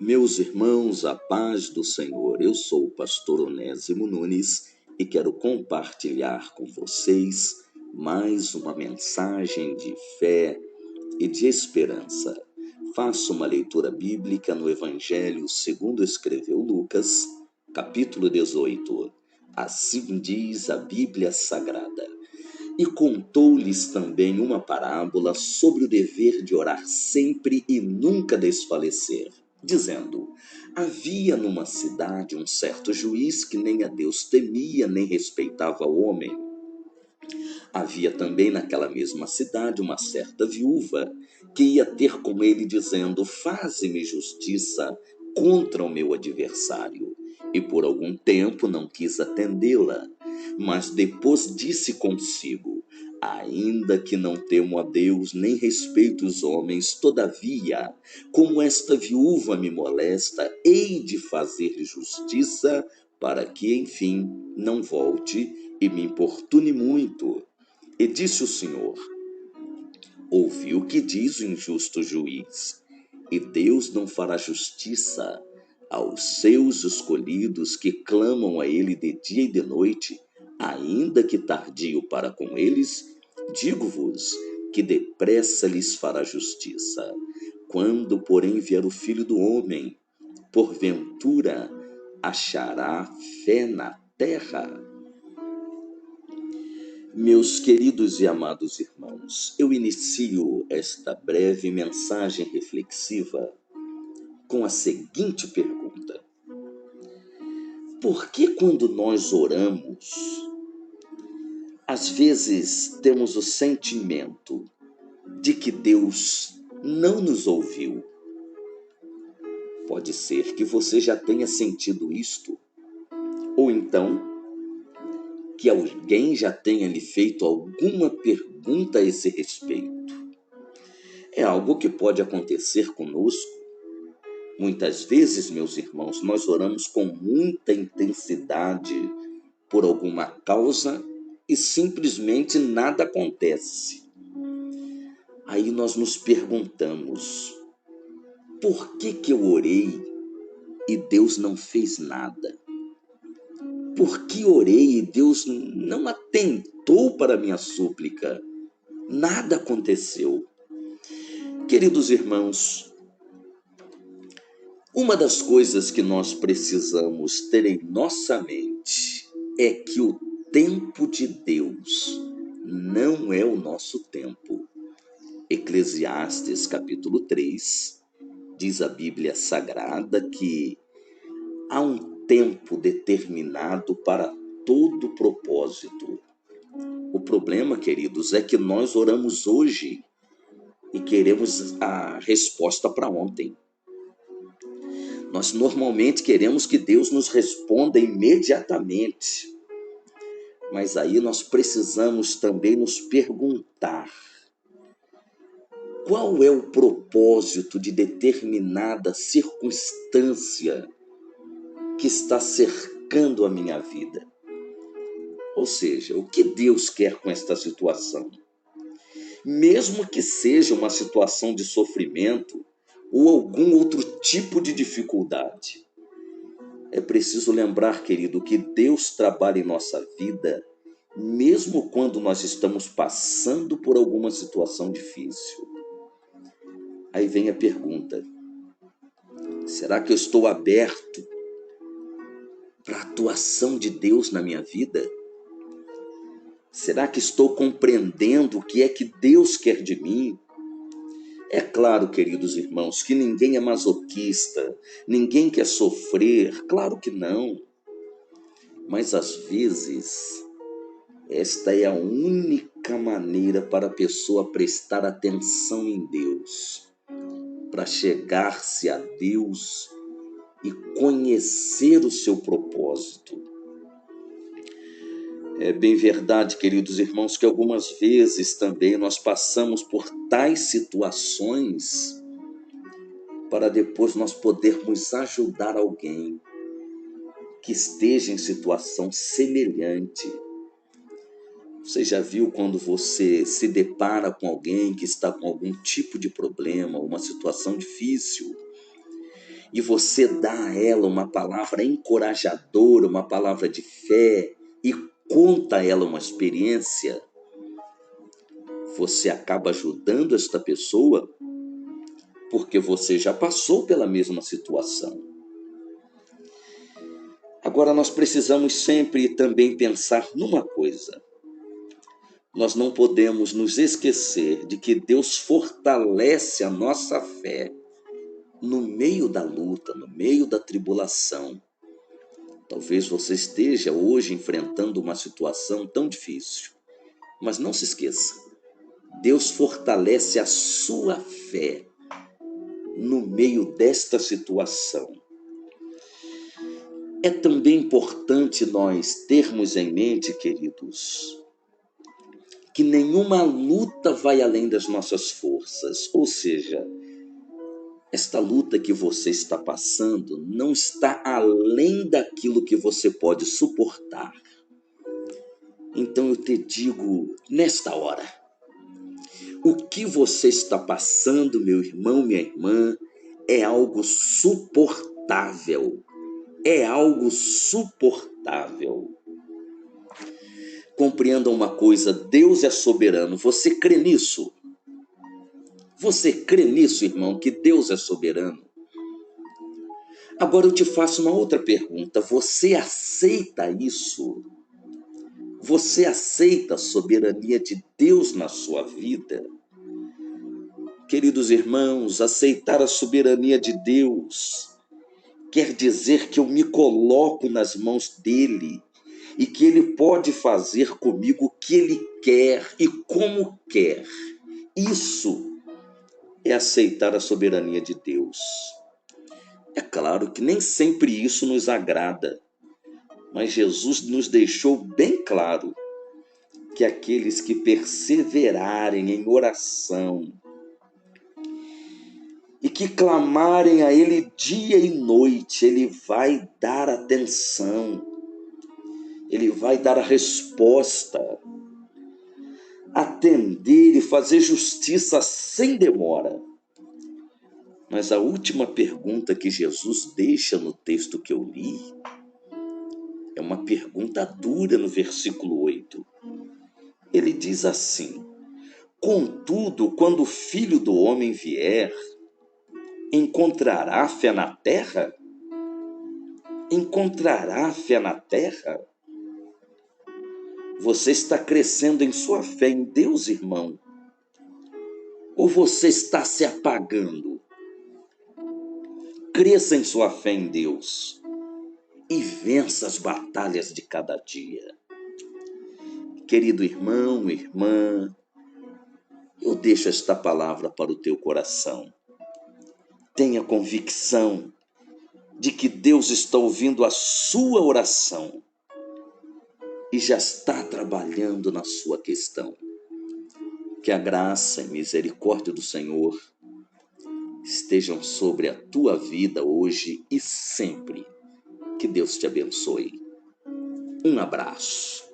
Meus irmãos, a paz do Senhor. Eu sou o pastor Onésimo Nunes e quero compartilhar com vocês mais uma mensagem de fé e de esperança. Faço uma leitura bíblica no Evangelho segundo escreveu Lucas, capítulo 18. Assim diz a Bíblia Sagrada. E contou-lhes também uma parábola sobre o dever de orar sempre e nunca desfalecer, dizendo: havia numa cidade um certo juiz que nem a Deus temia, nem respeitava o homem. Havia também naquela mesma cidade uma certa viúva que ia ter com ele, dizendo: faze-me justiça contra o meu adversário. E por algum tempo não quis atendê-la, mas depois disse consigo: ainda que não temo a Deus, nem respeito os homens, todavia, como esta viúva me molesta, hei de fazer justiça, para que, enfim, não volte e me importune muito. E disse o Senhor: ouvi o que diz o injusto juiz, e Deus não fará justiça aos seus escolhidos que clamam a ele de dia e de noite, ainda que tardio para com eles? Digo-vos que depressa lhes fará justiça. Quando, porém, vier o Filho do Homem, porventura achará fé na terra? Meus queridos e amados irmãos, eu inicio esta breve mensagem reflexiva com a seguinte pergunta: por que quando nós oramos, às vezes temos o sentimento de que Deus não nos ouviu? Pode ser que você já tenha sentido isto, ou então que alguém já tenha lhe feito alguma pergunta a esse respeito. É algo que pode acontecer conosco. Muitas vezes, meus irmãos, nós oramos com muita intensidade por alguma causa e simplesmente nada acontece. Aí nós nos perguntamos: por que eu orei e Deus não fez nada? Por que orei e Deus não atentou para a minha súplica? Nada aconteceu. Queridos irmãos, uma das coisas que nós precisamos ter em nossa mente é que o tempo de Deus não é o nosso tempo. Eclesiastes capítulo 3, diz a Bíblia Sagrada que há um tempo determinado para todo propósito. O problema, queridos, é que nós oramos hoje e queremos a resposta para ontem. Nós normalmente queremos que Deus nos responda imediatamente. Mas aí nós precisamos também nos perguntar: qual é o propósito de determinada circunstância que está cercando a minha vida? Ou seja, o que Deus quer com esta situação? Mesmo que seja uma situação de sofrimento ou algum outro tipo de dificuldade, é preciso lembrar, querido, que Deus trabalha em nossa vida, mesmo quando nós estamos passando por alguma situação difícil. Aí vem a pergunta: será que eu estou aberto para a atuação de Deus na minha vida? Será que estou compreendendo o que é que Deus quer de mim? É claro, queridos irmãos, que ninguém é masoquista, ninguém quer sofrer, claro que não. Mas às vezes, esta é a única maneira para a pessoa prestar atenção em Deus, para chegar-se a Deus e conhecer o seu propósito. É bem verdade, queridos irmãos, que algumas vezes também nós passamos por tais situações para depois nós podermos ajudar alguém que esteja em situação semelhante. Você já viu quando você se depara com alguém que está com algum tipo de problema, uma situação difícil, e você dá a ela uma palavra encorajadora, uma palavra de fé, e conta a ela uma experiência, você acaba ajudando esta pessoa porque você já passou pela mesma situação. Agora, nós precisamos sempre também pensar numa coisa. Nós não podemos nos esquecer de que Deus fortalece a nossa fé no meio da luta, no meio da tribulação. Talvez você esteja hoje enfrentando uma situação tão difícil, mas não se esqueça, Deus fortalece a sua fé no meio desta situação. É também importante nós termos em mente, queridos, que nenhuma luta vai além das nossas forças, ou seja, esta luta que você está passando não está além daquilo que você pode suportar. Então eu te digo, nesta hora, o que você está passando, meu irmão, minha irmã, é algo suportável. É algo suportável. Compreenda uma coisa, Deus é soberano. Você crê nisso? Você crê nisso, irmão, que Deus é soberano? Agora eu te faço uma outra pergunta. Você aceita isso? Você aceita a soberania de Deus na sua vida? Queridos irmãos, aceitar a soberania de Deus quer dizer que eu me coloco nas mãos dele e que ele pode fazer comigo o que ele quer e como quer. Isso é aceitar a soberania de Deus. É claro que nem sempre isso nos agrada, mas Jesus nos deixou bem claro que aqueles que perseverarem em oração e que clamarem a Ele dia e noite, Ele vai dar atenção, Ele vai dar a resposta, atender e fazer justiça sem demora. Mas a última pergunta que Jesus deixa no texto que eu li é uma pergunta dura no versículo 8. Ele diz assim: contudo, quando o Filho do Homem vier, encontrará fé na terra? Encontrará fé na terra? Você está crescendo em sua fé em Deus, irmão? Ou você está se apagando? Cresça em sua fé em Deus e vença as batalhas de cada dia. Querido irmão, irmã, eu deixo esta palavra para o teu coração. Tenha convicção de que Deus está ouvindo a sua oração e já está trabalhando na sua questão. Que a graça e misericórdia do Senhor estejam sobre a tua vida hoje e sempre. Que Deus te abençoe. Um abraço.